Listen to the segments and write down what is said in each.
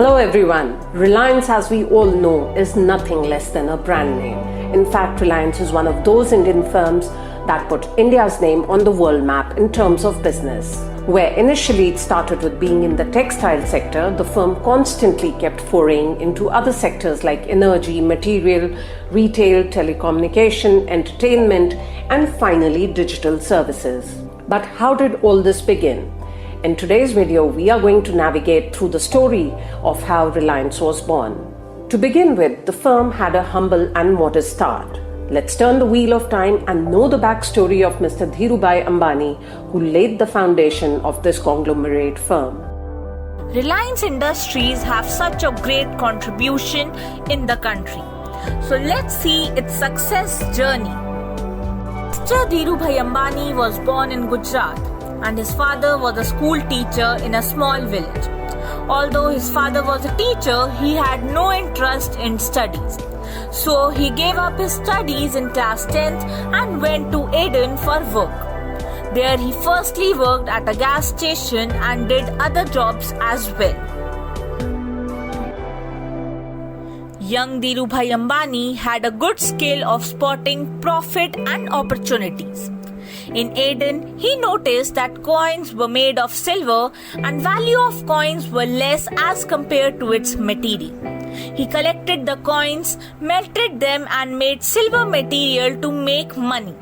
Hello everyone. Reliance, as we all know, is nothing less than a brand name. In fact, Reliance is one of those Indian firms that put India's name on the world map in terms of business. Where initially it started with being in the textile sector, the firm constantly kept foraying into other sectors like energy, material, retail, telecommunication, entertainment, and finally digital services. But how did all this begin? In today's video, we are going to navigate through the story of how Reliance was born. To begin with, the firm had a humble and modest start. Let's turn the wheel of time and know the backstory of Mr. Dhirubhai Ambani, who laid the foundation of this conglomerate firm. Reliance Industries have such a great contribution in the country. So let's see its success journey. Mr. Dhirubhai Ambani was born in Gujarat, and his father was a school teacher in a small village. Although his father was a teacher, he had no interest in studies. So he gave up his studies in class 10th and went to Aden for work. There he firstly worked at a gas station and did other jobs as well. Young Dhirubhai Ambani had a good skill of spotting profit and opportunities. In Aden, he noticed that coins were made of silver and value of coins were less as compared to its material. He collected the coins, melted them and made silver material to make money.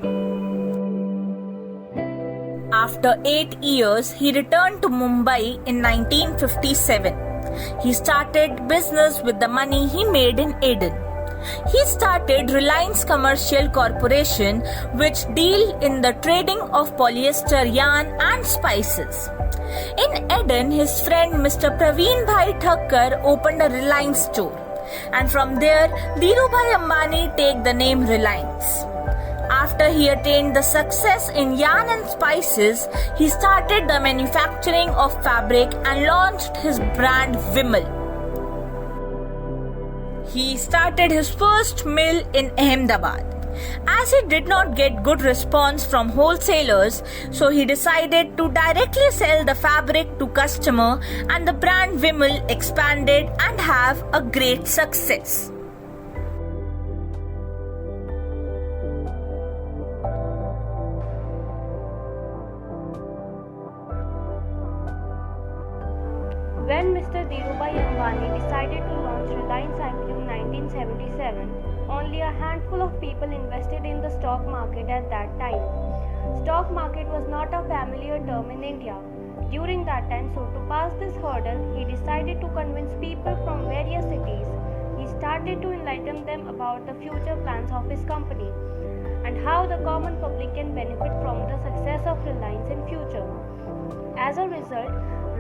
After 8 years, he returned to Mumbai in 1957. He started business with the money he made in Aden. He started Reliance Commercial Corporation, which deal in the trading of polyester yarn and spices. In Aden, his friend Mr. Praveen Bhai Thakkar opened a Reliance store, and from there, Dhirubhai Ambani take the name Reliance. After he attained the success in yarn and spices, he started the manufacturing of fabric and launched his brand Vimal. He started his first mill in Ahmedabad. As he did not get good response from wholesalers, so he decided to directly sell the fabric to customer, and the brand Vimal expanded and have a great success. When Mr. Dhirubhai Ambani decided to launch Reliance IPO in 1977, only a handful of people invested in the stock market at that time. Stock market was not a familiar term in India during that time, so to pass this hurdle, he decided to convince people from various cities. He started to enlighten them about the future plans of his company and how the common public can benefit from the success of Reliance in future. As a result,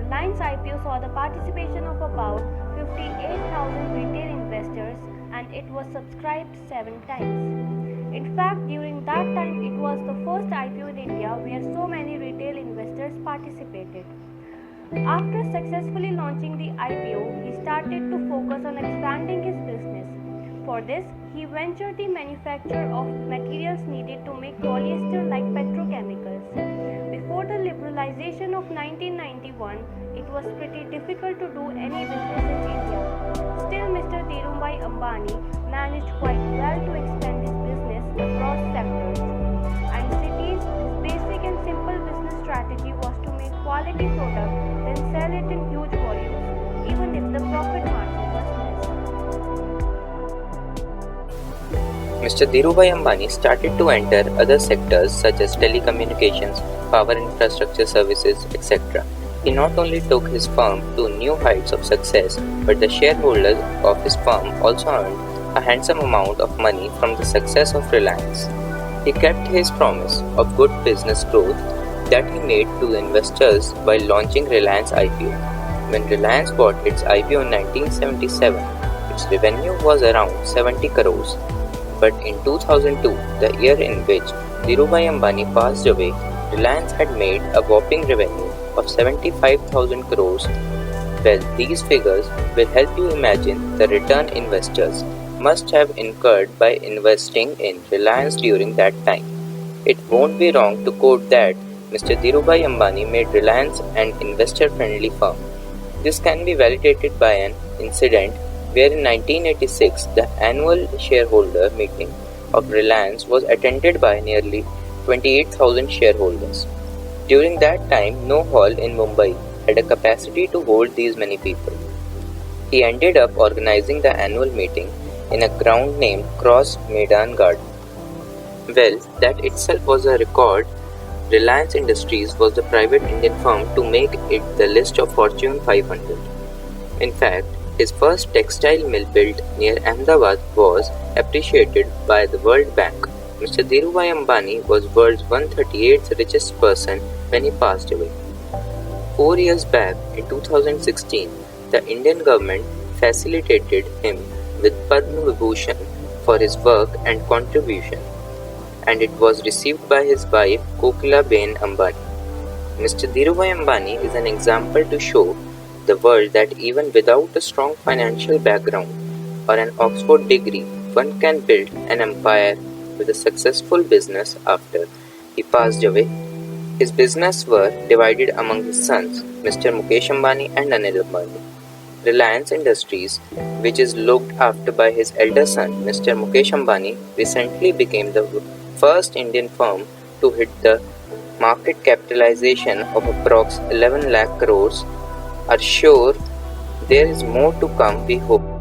Reliance IPO saw the participation of about 58,000 retail investors, and it was subscribed 7 times. In fact, during that time, it was the first IPO in India where so many retail investors participated. After successfully launching the IPO, he started to focus on expanding his business. For this, he ventured the manufacture of materials needed to make polyester like petrochemicals. Before the liberalization of 1991, it was pretty difficult to do any business in India. Still, Mr. Dhirubhai Ambani managed quite well to expand his business across sectors and cities. His basic and simple business strategy was to make quality product, then sell it in huge volumes, even if the profit margin was less. Mr. Dhirubhai Ambani started to enter other sectors such as telecommunications, power infrastructure services, etc. He not only took his firm to new heights of success, but the shareholders of his firm also earned a handsome amount of money from the success of Reliance. He kept his promise of good business growth that he made to investors by launching Reliance IPO. When Reliance bought its IPO in 1977, its revenue was around 70 crores. But in 2002, the year in which Dhirubhai Ambani passed away, Reliance had made a whopping revenue of 75,000 crores. Well, these figures will help you imagine the return investors must have incurred by investing in Reliance during that time. It won't be wrong to quote that Mr. Dhirubhai Ambani made Reliance an investor-friendly firm. This can be validated by an incident where in 1986 the annual shareholder meeting of Reliance was attended by nearly 28,000 shareholders. During that time, no hall in Mumbai had a capacity to hold these many people. He ended up organizing the annual meeting in a ground named Cross Maidan Garden. Well, that itself was a record. Reliance Industries was the private Indian firm to make it the list of Fortune 500. In fact, his first textile mill built near Ahmedabad was appreciated by the World Bank. Mr. Dhirubhai Ambani was world's 138th richest person when he passed away. 4 years back, in 2016, the Indian government facilitated him with Padma Vibhushan for his work and contribution, and it was received by his wife Kokila Ben Ambani. Mr. Dhirubhai Ambani is an example to show the world that even without a strong financial background or an Oxford degree, one can build an empire with a successful business after he passed away. His business were divided among his sons, Mr. Mukesh Ambani and Anil Ambani. Reliance Industries, which is looked after by his elder son, Mr. Mukesh Ambani, recently became the first Indian firm to hit the market capitalization of approx 11 lakh crores. Are sure there is more to come, we hope.